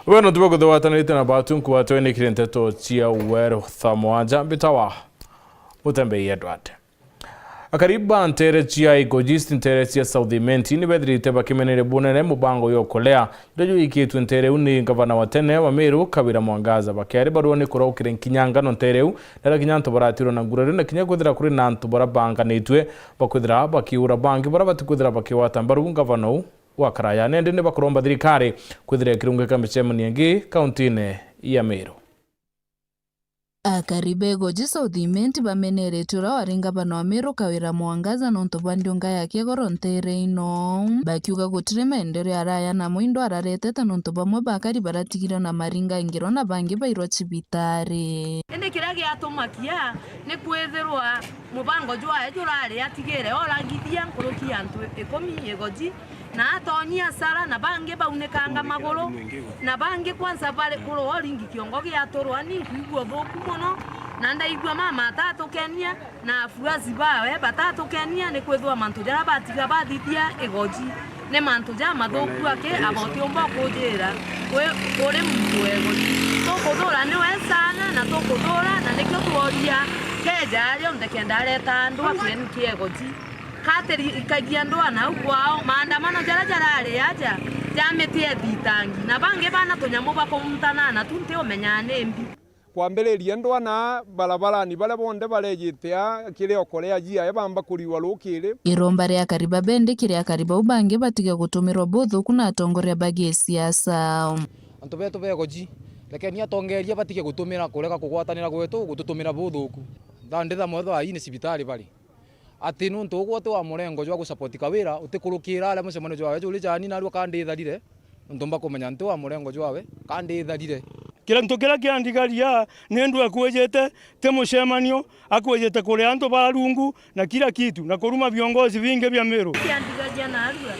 Bueno, tuko kuwatanita na batunku watweni kirenteto chia uwero thamoanja bitawa utembe Edward. Akariba ntere chia igojist ntere chia Southimenti ni bedri teba kimenere bunene mubango yokolea ndojo ikitu ntere uni gavana watene wa Meru Kawira Mwangaza bakere baruone kuro kirenkanyanga no ntereu nara kinyanto baratiro na ngurere na kinyagwedra kuri nanto barabanga netwe bakwedra bakiura bangi barabatukudra bakiwata mbaru gavana wa Karaya nende ne bakuromba thirikari kwithira kirunge kamicemani ngi kauntine ya Meru. Akaribe goji Southimenti bameneretura waringa bano wa Meru Kawira Mwangaza nonto bandionga yake gorontere ino bakiuga gutire maendeleo araya na mwindo arareteta nonto bamwe bakari baratigira na maringa ingiro na bangi bairwa cibitari ende kirage atumakia ne kwethirwa mubango jwa ejurare atigere orangithia nkuruki antu 10 egoji na atonyia sara na bange baunekanga magoro na bange kwanza pale kulo oringi kiongo gya torwa ni kuigwa thoku muno na ndaigwa mama tatu Kenya na afuazi bawe batatu Kenya ne kwethwa mantu jara batiga bathithia egoji ne mantu ja mathoku ake aboti omba kujira kore mtu egoji tokodora ne wesana na tokodora na nekyo tuoria keja yo ndekendare tandu akeni kiegoji kateri ikagia ndoa na kwao maandamano jara aja jametie thitangi na bange bana tunyamu bakomutana na tunte omenyane mbi kwambeleria ndoa na barabara ni bale bonde balejitea kile okolea jia ebamba kuriwa lokire iromba ria kariba bende kire kariba ubange batiga gutumirwa botho kuna atongoria bagi siasa antu beto begoji lakini atongeria batige gutumira kureka kugwatanira gwetu gututumira bothoku ndanditha motho aini cibitari bali ati nuntu gwote wa murengo jwa gusupport Kawira utikurukira ala musemano jwawe juli jani narwo kanditharire ntumba kumenya ntu wa murengo jwawe kanditharire kila ntu kila kiandigaria nendu akwejete te musemanio akwejete kule antu barungu na kila kitu na kuruma viongozi vingi vya Meru kiandigaria narwa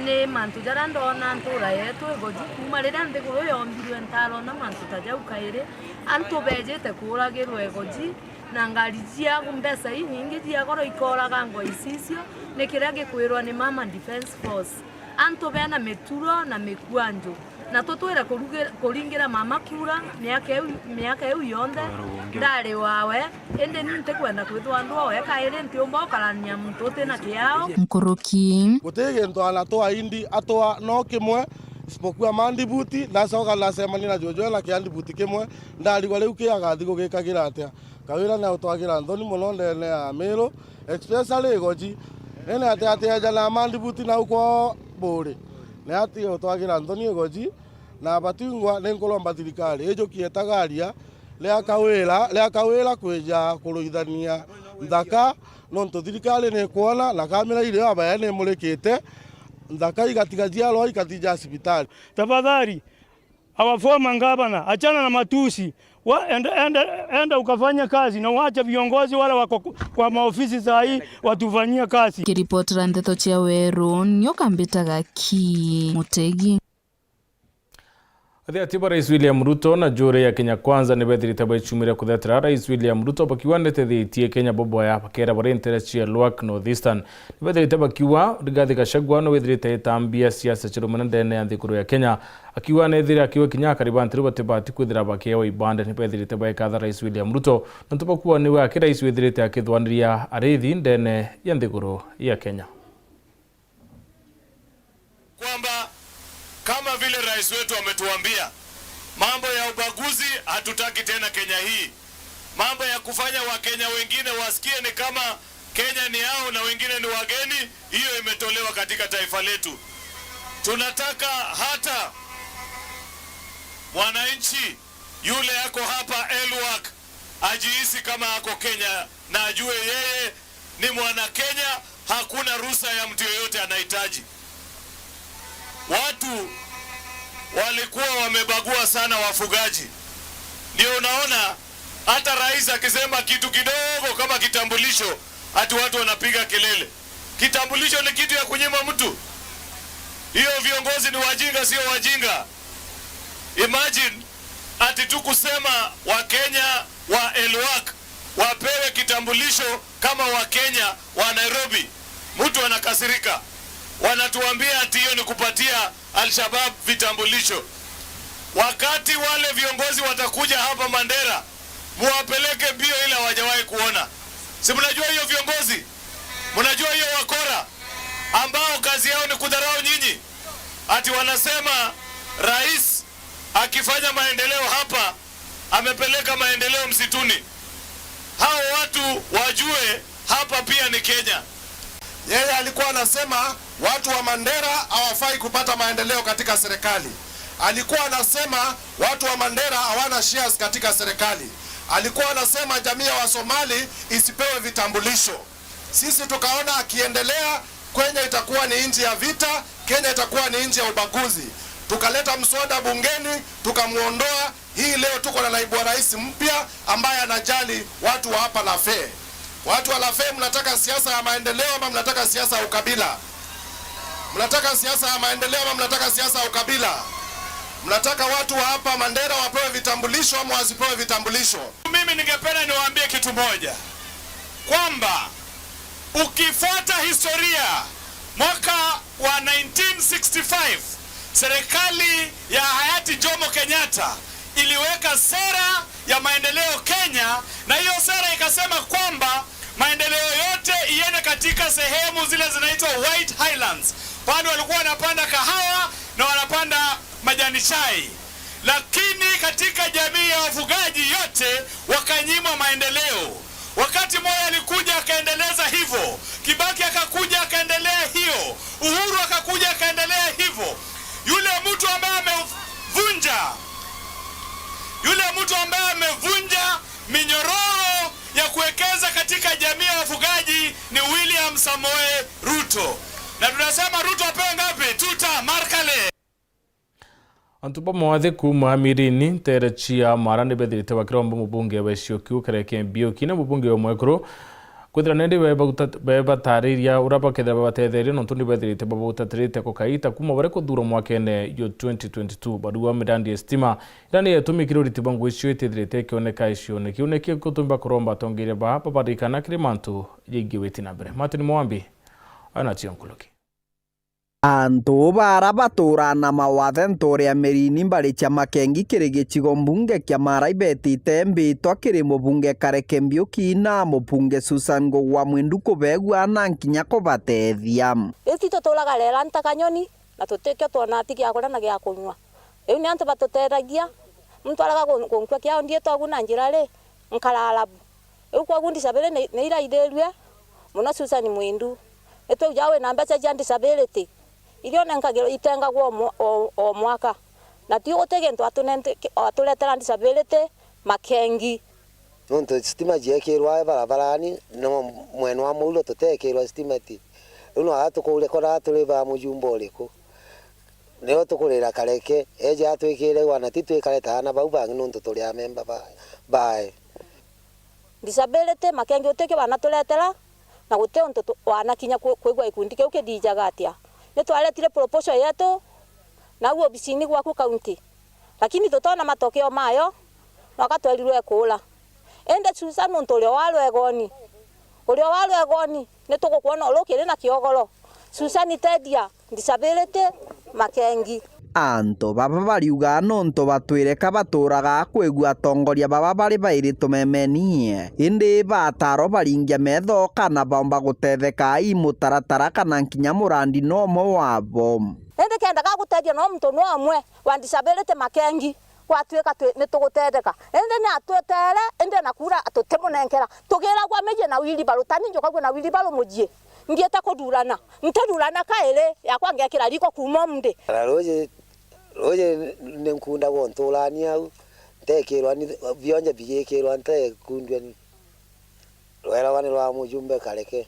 ne mantu jara ndona ntura yetu egoji kumarira ndikuyo yombirwe ntaro na mantu tajaukaire antu bejete kuragirwe egoji na ngari cia gumbesa nyingi cia goro ikoraga ngo isicio ne kirage kwirwa ni Mama Defense Force anto bena meturo na mekwanjo na totwera kuringira mama kura miaka eu yonde ndare wawe ende ninte kwenda kwithwa ndo oya kaire ntiomba okarania muntu tena kiao mkuruki gutege ndo anatoa indi atoa no kimwe isipokuwa mandibuti na soka la semani na jojo na kiandibuti kimwe ndari gwa riu kiagathi gugikagira atia Kawira na utwagira ndoni muno ndene ya Meru especially goji ene ate jana mandibuti na uko bore ne ati utwagira ndoni goji na batingwa nenkolomba thirikari ejo kietagaria le Kawira kweja kuruithania ndaka nonto thirikari ne kuona na kamera ile abaya ne murekete ndaka igatigajia ro ikatija hospitali tafadhali awafoma ngabana achana na matusi enda ukafanya kazi na waacha viongozi wala wako kwa maofisi za hii watufanyia kazi. Kiripotera ndeto chia Weru nyoka mbitaga ki Mutegi. Atiba Rais William Ruto na jure ya Kenya Kwanza ni bedri tabai chumira kudetera Rais William Ruto bakiwandete thitie Kenya bobo ya pakera barente chia Luak Northeastern ni bedri tabakiwa Rigathi Gachagua no bedri tambia siasa chirumana ndene ya thikuru ya Kenya akiwa nethira akiwa Kenya kariba ntiruba tebati kwithira bakewa ibande ni bedri tabai kadha Rais William Ruto na tubakuwa ni wa kira Rais bedri akithwandiria arithi ndene ya thikuru ya Kenya kwamba kama vile rais wetu ametuambia mambo ya ubaguzi hatutaki tena Kenya hii. Mambo ya kufanya Wakenya wengine wasikie ni kama Kenya ni yao na wengine ni wageni, hiyo imetolewa katika taifa letu. Tunataka hata mwananchi yule yako hapa Elwak ajihisi kama ako Kenya na ajue yeye ni mwana Kenya, hakuna ruhusa ya mtu yoyote anahitaji. Watu walikuwa wamebagua sana wafugaji. Ndio unaona hata rais akisema kitu kidogo kama kitambulisho ati watu wanapiga kelele. Kitambulisho ni kitu ya kunyima mtu. Hiyo viongozi ni wajinga, sio wajinga. Imagine ati tu kusema Wakenya wa Elwak wapewe kitambulisho kama Wakenya wa Nairobi. Mtu anakasirika. wanatuambia ati hiyo ni kupatia Al-Shabaab vitambulisho. Wakati wale viongozi watakuja hapa Mandera, muwapeleke mbio ila hawajawahi kuona. Si mnajua hiyo viongozi? Mnajua hiyo wakora ambao kazi yao ni kudharau nyinyi? Ati wanasema rais akifanya maendeleo hapa amepeleka maendeleo msituni. Hao watu wajue hapa pia ni Kenya. Yeye alikuwa anasema watu wa Mandera hawafai kupata maendeleo katika serikali. Alikuwa anasema watu wa Mandera hawana shares katika serikali. Alikuwa anasema jamii ya Wasomali isipewe vitambulisho. Sisi tukaona akiendelea Kenya itakuwa ni nchi ya vita, Kenya itakuwa ni nchi ya ubaguzi. Tukaleta mswada bungeni, tukamuondoa. Hii leo tuko na naibu wa rais mpya ambaye anajali watu wa hapa Lafe. Watu wa Lafe, mnataka siasa ya maendeleo ama mnataka siasa ya ukabila? Mnataka siasa ya maendeleo ama mnataka siasa ya ukabila? Mnataka watu wa hapa Mandera wapewe vitambulisho ama wasipewe vitambulisho? Mimi ningependa niwaambie kitu moja, kwamba ukifuata historia, mwaka wa 1965 serikali ya hayati Jomo Kenyatta iliweka sera ya maendeleo Kenya, na hiyo sera ikasema kwamba maendeleo yote iende katika sehemu zile zinaitwa White Highlands. Pande walikuwa wanapanda kahawa na wanapanda majani chai. Lakini katika jamii ya wafugaji yote wakanyimwa maendeleo. Wakati Moi alikuja akaendeleza hivyo, Kibaki akakuja akaendelea hiyo, Uhuru akakuja akaendelea hivyo. Yule mtu ambaye amevunja minyororo ya kuwekeza katika jamii ya wafugaji ni William Samoei Ruto. Na tunasema Ruto apewe ngapi? Tuta markale. Antupa mawathe kuma mirini tere chia marande bedrite wakiromba mubunge wa Siokio kareke mbio kina mubunge wa mwekro kuthira nende beba tariria uraba ketha beba tetheria no tundi bedrite baba utatrite ko kaita kuma bare ko duro mwakene yo 2022 baduwa midandi estima ndani yatumikiro ritibangu isio tetherie kioneka isio ne kioneke kutumba kuromba tongire ba papa dikana krimantu yigiweti na bere matuni mwambi ana tionkuloki Antu bara baturana mawathe nturia mirini mbari cia Makengi kiri gicigo mbunge kia Marai betite mbitwa kiri mubunge Kareke Mbiuki na mubunge Susan Ngugwa Mwindu kubegwa na nkinya kubatethia. Itito tulaga lela ntakanyoni na tutekyo twana atiki akora na gya kunywa. Riu ni antu batuteragia muntu araga kunkwa kia ndie togu na njira ri nkaralabu. Riu kwa gundi sabere ne iraitherwe muno Susan Mwindu. Eto jawe na mbeca cia disability. Iyo nenkagero itenga gwo o mwaka na ti otegento atuletera disability Makengi nonto stima jekirwa barabarani no mweno wa mulo tutekirwa stimati uno atukule kora tuliva mujumbo liko neo tukulira Kareke eje atwikire wana titwikareta na bau bangi nonto tuli a member bae disability Makengi oteke bana tuletera na gute onto wana kinya kwigwa ikundi ke ukidijaga atia nitwaletire proposal yetu na uo bisini gwaku county lakini tutona matokeo mayo wakatwelirwe kula ende Susan ntorio walwegoni urio walwegoni nitugukuona olokire na kiogoro Susan tedia disability Makengi Anto baba bariuga nonto batwireka baturaga kwigua tongoria baba bari bairi tumemenie indi bataro baringia metho kana bomba gutetheka imutaratara kana nkinya murandi no mo wabo ende kenda ga gutedia no muntu no amwe wa disability Makengi watweka nitugutetheka ende ni atwetere ende nakura atutemunenkera tugira kwa meje na wili barutani njoka gwe na wili baro mujie ngieta kudurana ntadurana kaele yakwa ngekira liko kuma mde roje nenkunda wontolani au tekirwa ni bionje bigekirwa nte kundwe ni roera wani rwa mujumbe Kareke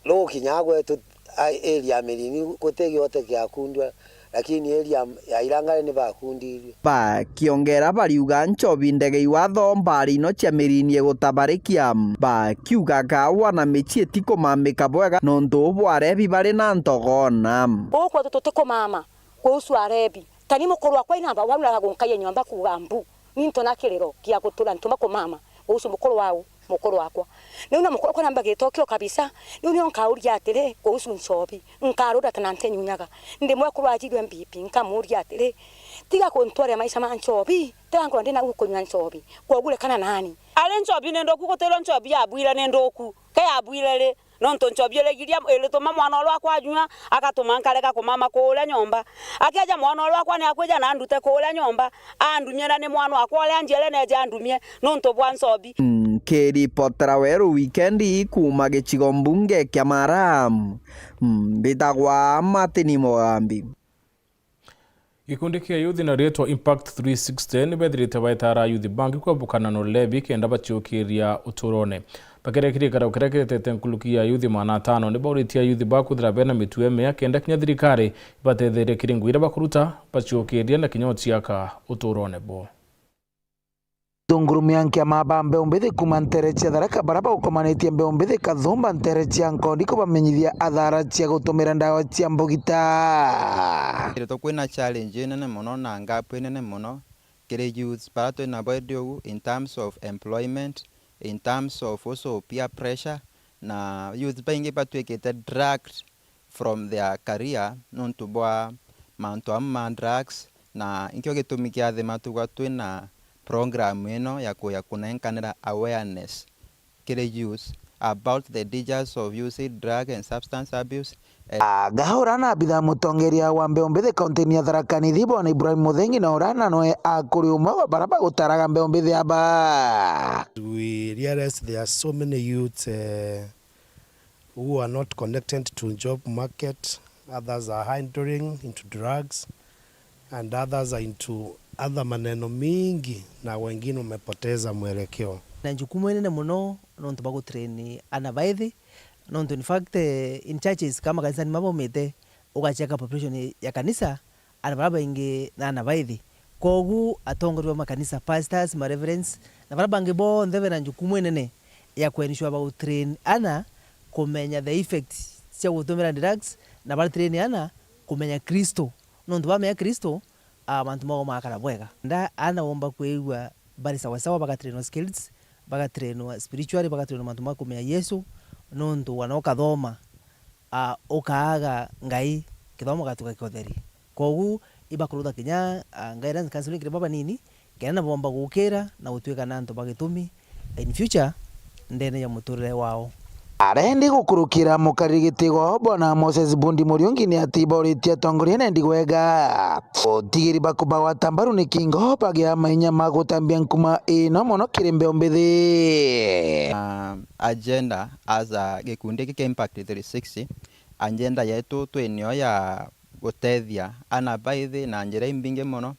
lo kinyagwe tu area mirini kutegi ote kya kundwa lakini area ya Irangare ni bakundirie ba kiongera bariuga nchobi ndege iwatho mbari no cia mirini gutabarikia ba kiugaga wana michie tiko mamika bwega nonto bware bibare na ntogona okwo tututiko mama kuhusu arebi tani mukuru kwa inamba wabula gunkaye nyamba kugambu ninto nakirero kia gutura ntuma ko mama kuhusu mukuru wao mukuru wakwa ni una mukuru kwa namba gitokio kabisa ni uni onkauria atire kuhusu nchobi nkaruda tanante nyunyaga ndi mwe kuru ajirwe mbipi nkamuria atire tiga kontware maisha ma nchobi tango ndina gukunywa nchobi kwogule kana nani ale nchobi nendo kugotero nchobi yabwira nendo ku kaya abwirele nonto nchobi elegiria eletoma mwana olwakwa anywa akatuma nkaleka kumama kuula nyomba akiaja mwana olwakwa ni akweja na ndute kuula nyomba andumyera ni mwana wakwa ole anjele neje andumye nonto bwa nchobi Kiripotera weru wikendi kuma gĩcigo mbunge kĩa Maram mbitagwa Martin Mogambi. Gikundi kia yuthi na rĩtwa Impact 360 nĩbethirĩte baitara yuthi bangi kwambũkana no lebi kenda bachiũkĩria ũtũrone bakerekirie karau kerekete nkulukia yuthi mana 5 nĩbaũrĩtia yuthi bakuthira bena mitue mea kenda kinya thirikari batethere kiringo ira bakuruta bachiũkĩria na kinyotia ka ũtũrone bo Tungurumia nkia mabambe umbithi kuma nterechia tharaka baraba ukomanetie mbe umbithi kathumba nterechia nkondiko bamenyithia athara cia gutumira ndawa cia mbugita. Ito kwina challenge nene muno na gap nene muno kire youth parato na bodio in terms of employment, in terms of also peer pressure na youth baingi batwekete dragged from their career nonto bwa manto amma drugs na inkyo gitumikia thema twina program ino ya kunenkanira awareness kire youth about the dangers of using drug and substance abuse. Gahora na bitha mutongeria wa Mbeombithi kaunti ya Tharaka Nithi bwana Ibrahim Muthengi na orana noe akuri umwe wa baraba gutaraga Mbeombithi aba. We realize there are so many youths who are not connected to job market, others are entering into drugs and others are into other maneno mingi na wengine umepoteza mwelekeo. Na jukumu nene muno nonto bago train anabaithi nonto in fact in churches kama kanisa ni mambo mete ukacheka population ya kanisa anabaraba inge na anabaithi kogu atongorwa makanisa pastors ma reverends na baraba nge bo ndeve na jukumu nene ya kuenishwa bago train ana kumenya the effects cia gutumira drugs na bar train ana kumenya Kristo nonto bamenya Kristo abantu mago makara bwega nda anaomba kuigwa bari sawa sawa bagatrainwa skills bagatrainwa spiritually bagatrainwa mantu makumenya Yesu nonto wanoka thoma ukaaga ngai kithomo gatuka kiotheri kogu ibakuruta kinya guidance counseling kire baba nini kena bomba gukira na gutwika nanto bagitumi in future ndene ya muturire wao. Arendi gukurukira mukarigiti go bwana Moses Bundi Muriungi ni atiboritie tongoria na ndigwega otigiri bakuba watambaru ni kingo bagia mainya magutambia nkuma ino mono kire Mbeombithi. Agenda as a gikundi ki Impact 360 agenda yetu twenio ya gutethia anabaithi na njira imbinge muno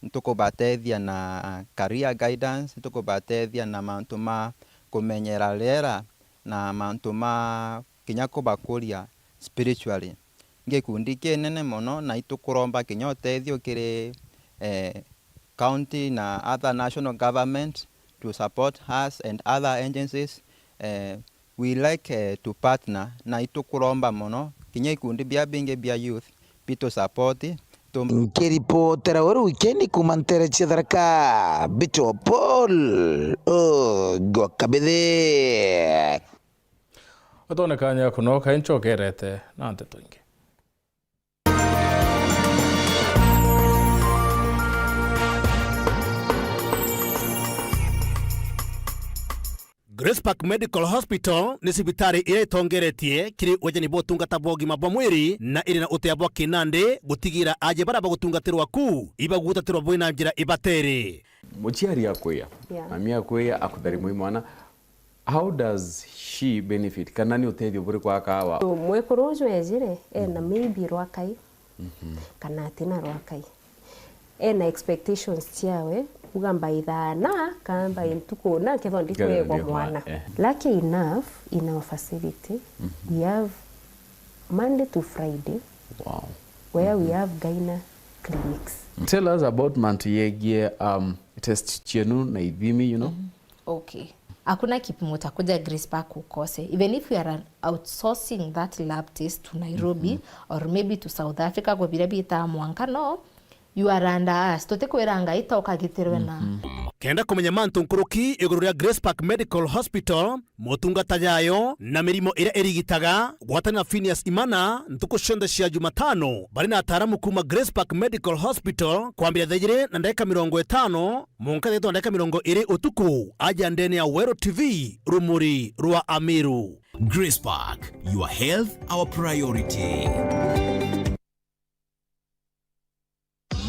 ntukubataithia na career guidance ntukubataithia na mantu ma kumenyera lera na mantu ma kinya kubakuria spiritually ngikundi kinene muno na itukuromba kinya utethio kiri county na other national government to support us and other agencies. We like to partner na itukuromba muno kinya ikundi bia binge bia youth bito support Kiripotera weru wikendi kuma nterechia Tharaka Bito Paul Gwakabithi otonekanya kunoka inchokerete na nteto ingi. Grace Park Medical Hospital ni sibitari ire tongeretie kiri wajani bo tungata bogima bwa mwiri na iri na utea bwa kinande gutigira aje baraba gutungatirwa ku iba gutatirwa bwina njira ibatere muchiari yakweya mami yakweya akuthari mwana. How does she benefit? Kanani utethio buri kwa kawa? Mwekuru ejire na maybe rwakai kana tina rwakai na expectations ciawe ugamba ithana kamba intuko na kethondi kwegwa mwana. Lucky enough in our facility we have Monday to Friday where we have gyna clinics. Tell us about Mantuyegie test chenu na ithimi, you know. Okay. Hakuna kipimo takuja Grace Park ukose. Even if we are outsourcing that lab test to Nairobi or maybe to South Africa kwa bila bita Mwanka, no, you are under us. Tote kwera anga ita ukagitirwe na. kenda kumenya mantu nkuruki iguru ria Grace Park Medical Hospital motungata yayo na mirimo ira irigitaga gwatanira Phineas Imana ntuku cionthe cia Jumatano bari na ataramu kuma Grace Park Medical Hospital kwambia thejire na ndeka 50 munka thethwa ndeka 20 utuku aja ndene ya Wero TV rumuri rwa Amiru. Grace Park, your health our priority.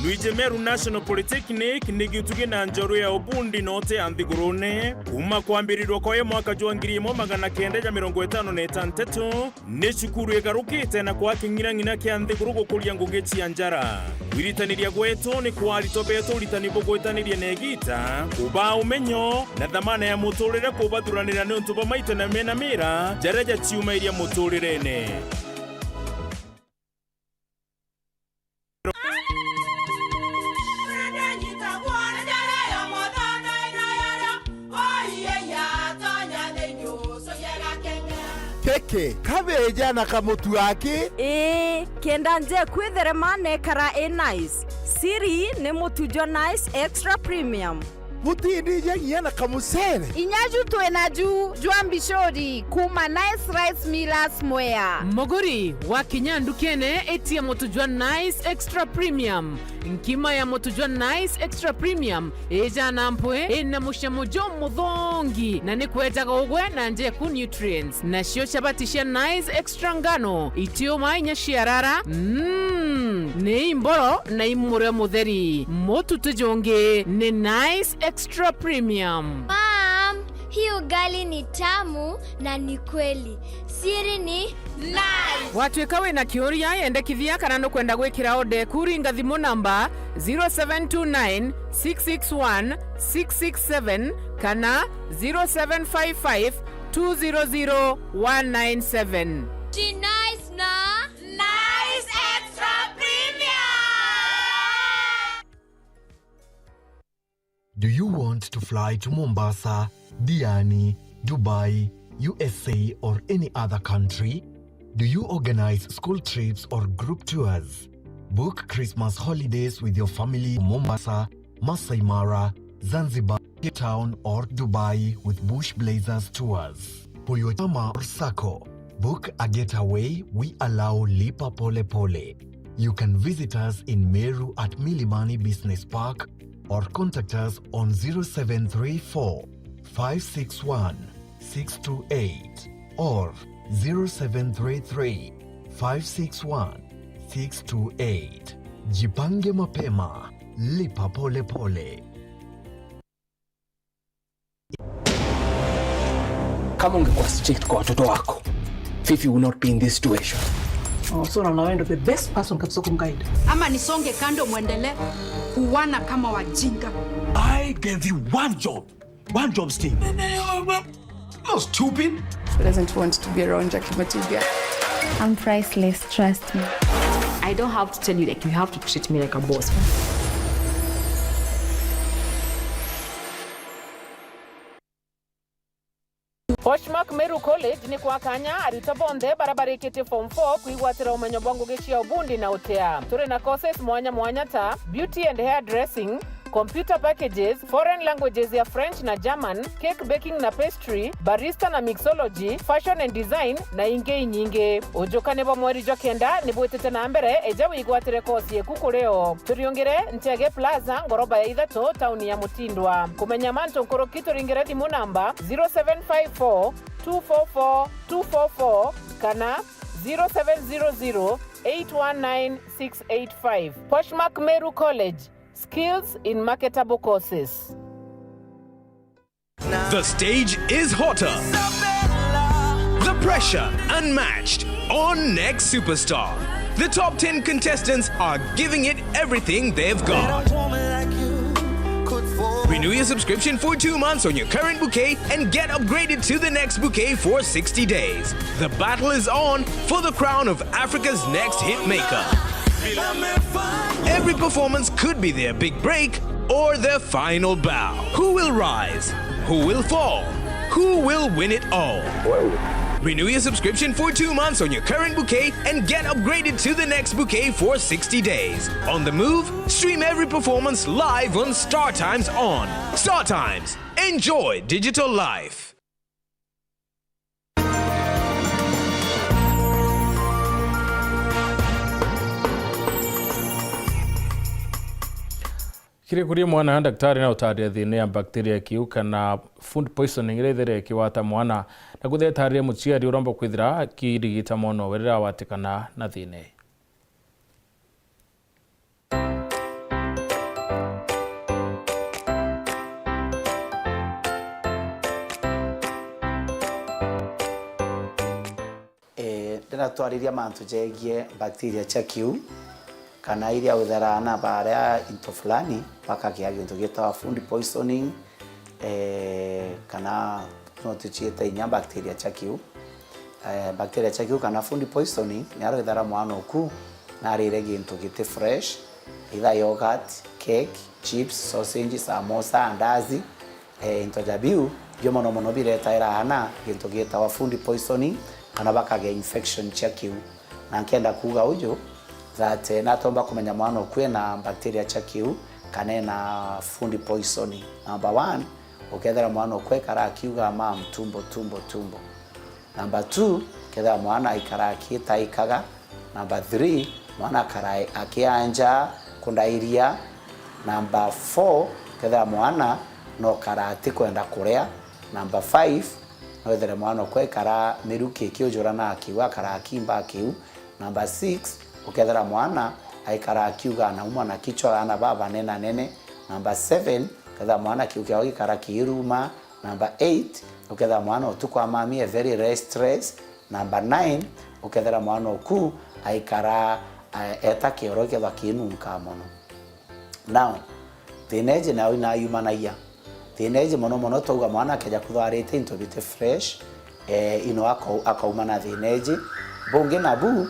Luijemeru National Polytechnic nigituge na njoru ya obundi note anthigurune kuma kwambirirwa kwa mwaka jwa 1956 ni cukuru igarukite na kwa king'ina kia nthiguru gukuria ngugi cia njara. Wiritaniria gwetu ni kwaritobeto uritani bugwetaniria negita kuba umenyo na dhamana ya muturire kubathuranira ni untuba maite na mena mira jareja ciuma iria muturirene. Keke kabeja na kamutu wake kenda nje kwitherema nekara nice siri ni mutujo nice extra premium mutindi nyagia na kamusere inyaju twenaju jwambishori kuma nice rice millers mwea mogori wa kinyandu kene etia mutujwa nice extra premium nkima ya mutujwa nice extra premium eja nampwe ena mushamujo muthongi na ni kwetaga ugwe na nje ku nutrients na shio chabatisha nice extra ngano itio mainya shiarara ni imboro na imure mutheri mututujonge ni nice extra premium. Mom, hii ugali ni tamu na ni kweli. Siri ni nice. Watwekawe na kioria yendekithia kana no kwenda gwikira ode kuringa thimu namba 0729 661 667 kana 0755 200 197. She nice na nice extra premium. Do you want to fly to Mombasa, Diani, Dubai, USA or any other country? Do you organize school trips or group tours? Book Christmas holidays with your family in Mombasa, Masai Mara, Zanzibar, Cape Town or Dubai with Bush Blazers tours. For your chama or sako, book a getaway. We allow Lipa Pole Pole. You can visit us in Meru at Milimani Business Park or contact us on 0734 561 628 or 0733 561 628. Jipange mapema, lipa pole pole. Kama ungekuwa strict kwa watoto wako, Fifi will not be in this situation. Oh, so now I'm the best person kabisa kumguide. Ama nisonge kando muendelee kuwana kama wajinga. I gave you one job Steve. No stupid. She doesn't want to be around Jackie Matiga. I'm priceless, trust me. I don't have to tell you, like, you have to treat me like a boss. Poshmark Meru College ni kwa kanya arita bonde barabara ikete form 4 kuigwatira umenyo bwangu gechia ubundi na utea. Turi na courses mwanya ta beauty and hair dressing, computer packages, foreign languages ya French na German, cake baking na pastry, barista na mixology, fashion and design na inge nyinge. Ujokane bo mweri jokenda ni bwetete na mbere eja wigwatire course ye kukureo. Turiongere Ntege Plaza ngoroba ya Idhato town ya Mutindwa. Kumenya manto nkorokito ringere dimu namba 0754 244 244 kana 0700 819 685. Poshmark Meru College. Skills in marketable courses. The stage is hotter. The pressure unmatched on Next Superstar. The top 10 contestants are giving it everything they've got. Renew your subscription for 2 months on your current bouquet and get upgraded to the next bouquet for 60 days. The battle is on for the crown of Africa's next hit maker. Every performance could be their big break or their final bow. Who will rise? Who will fall? Who will win it all? Renew your subscription for 2 months on your current bouquet and get upgraded to the next bouquet for 60 days. On the move, stream every performance live on Star Times on. Star Times. Enjoy digital life. Kire kuria mwana daktari na utaria thina ya bacteria kiuka na food poisoning irethere kiwata mwana na guthetaria muciari uromba kwithira kirigita mono werera watikana na thina. Ndina twariria mantu jegie bacteria cha kiu kana iria utherana baria into fulani paka kia gintu gitawa food poisoning kana no tuchiete inya bacteria cha kiu bacteria cha kiu kana food poisoning ni aro ithara mwana oku na rire gintu gite fresh either yogurt, cake, chips, sausage, samosa, andazi into jabiu yo mono bireta irana gintu gitawa food poisoning kana bakaga infection cha kiu na nkenda kuga ujo that natomba kumenya mwana okwe na bacteria cha kiu kana na food poisoning. Number 1 ukethera mwana okwe kara kiuga ma tumbo. Number 2 kethera mwana ikara kita ikaga. Number 3 mwana kara akianja kundairia. Number 4 kethera mwana no karati kwenda kurea. Number 5 no kethera mwana okwe kara miruki kiujura na kiwa kara kimba kiu. Number 6 ukethera mwana aikara kiuga na umwa na kichwa ana baba nene. Number 7 ukethera mwana kiukia ogikara kiruma. Number 8 ukethera mwana otukwa mami very restless. Number 9 ukethera mwana oku aikara eta kioro kethwa kinunka mono. Now teenage na ina humanaia teenage mono touga mwana keja kuthwarite into bit fresh ino akauma na teenage bonge na bu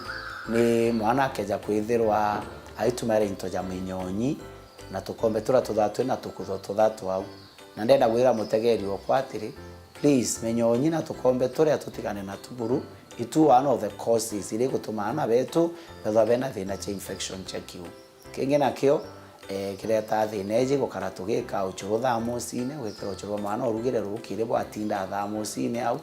ni mwana keja kwithirwa aitumare into ja minyonyi na tukombe tura tuthatwe na tukutho tuthatu au na ndenda gwira mutegeri okwatiri please minyonyi na tukombe turia tutigane na tuburu itu one of the causes ile gutumana betu betha bena thina cha infection cha kiu kingi nakio kireta thineji gukara tugika uchuru thamosine gwikira uchuru mwana urugire rukire bwa tinda thamosine au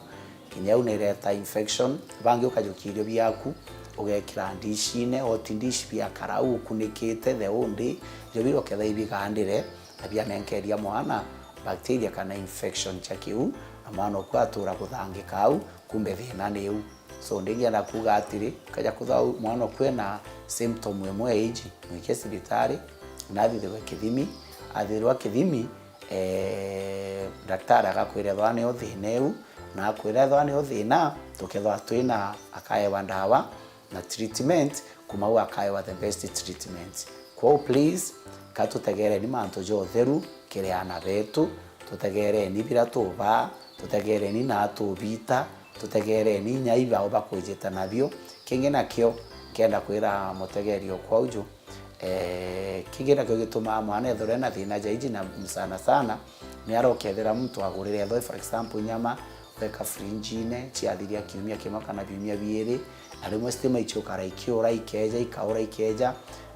kinya unireta infection bangi ukajukirio biaku ugekira ndishine otindishi bia karau kunikite the onde jo biro ketha ibigandire abia nenkeria mwana bacteria kana infection cha kiu na mwana okwatura kuthangika au kumbe thina niu so ndingia na kuga atiri kaja kuthau mwana kwena symptom emwe age mwike sibitari na thithwe kithimi athirwa kithimi daktari akakwira thwane othineu na akwira thwane othina tukethwa twina akaewa ndawa na treatment kuma akaewa the best treatment. Kwa please katutegere ni manto jo theru kireana betu tutegere ni bira tuba tutegere ni na tubita tutegere ni nyaiba oba kujeta nabyo kingi nakyo kenda kwira mutegeri okwa ujo kigera kyo gituma mwana ethore na thina jaiji na sana ni arokethera mtu agurire tho for example nyama weka fringine chiathiria kiumia kimwe kana biumia biiri arimwe stima ichukara ikiura ikeja ikaura ikeja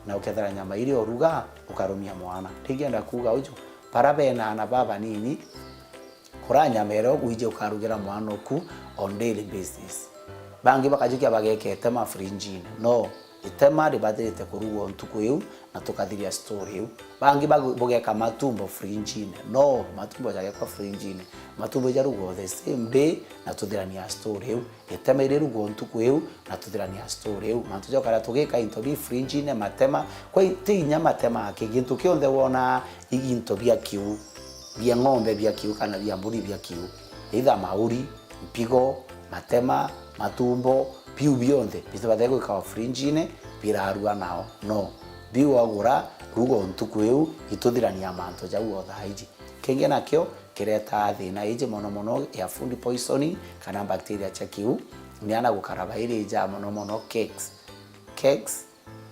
na ukethera nyama ile oruga ukarumia mwana tigenda kuga ujo parabena na baba nini kuranya mero uije ukarugira mwana oku on daily basis bangi bakajukia bagekete ma fringine no itema ribathirite kurugo ntuku yu na tukathiria story yu bangi bogeka matumbo fringine no matumbo jagekwa fringine matumbo jarugo the same day na tuthirania story yu itema ire rugo ntuku yu na tuthirania story yu mantu jokara tugeka into bi fringine matema kwa tinya matema kigintu kionthe wona iginto bia kiu bia ng'ombe bia kiu kana bia mburi bia kiu either mauri mpigo matema matumbo piu bionde bitabathego ikawa fringine birarua nao no biu agura rugo ntuku yu ituthirania manto jau othaiji kingi nakyo kireta thina ije mono ya food poisoning kana bacteria cha kiu ni ana gukaraba ire ja mono cakes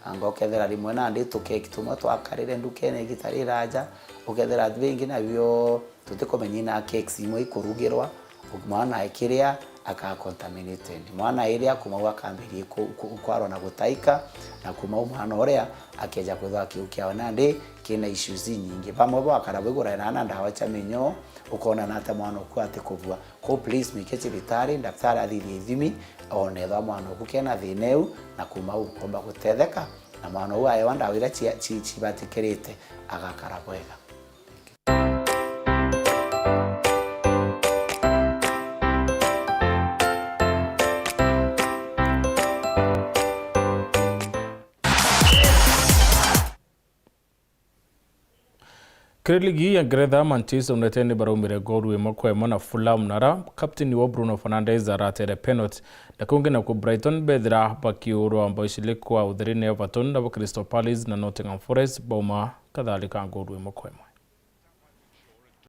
ango kethera rimwe na ndi tu cake tumwe twakarire ndukene gitari raja ukethera bingi na bio tutikomenyi na cakes imwe ikurugirwa mwana ikiria aka contaminated mwana area kuma akambiri kwaro na gutaika na kuma umwana uria akeja kwithwa kiukia onande kina issues nyingi pamwe bakarabigura na ndawa cha minyo ukona na ata mwana ku ate kuvua ko please mikeche bitari daktari athiri ithimi onetha mwana ku kena thineu na kuma ukomba gutetheka na mwana uyu ayo ndawa ira chi batikirite agakara bwega. Ligi ya Ngeretha Manchester United ni baraumire goru ĩmwe na Fulham nara kapteni wa Bruno Fernandes aratere penalty ndakunge na ku Brighton bethira bakiurwa mboicile kwa utheri ne Everton na Crystal Palace na Nottingham Forest bauma kadhalika goru ĩmwe.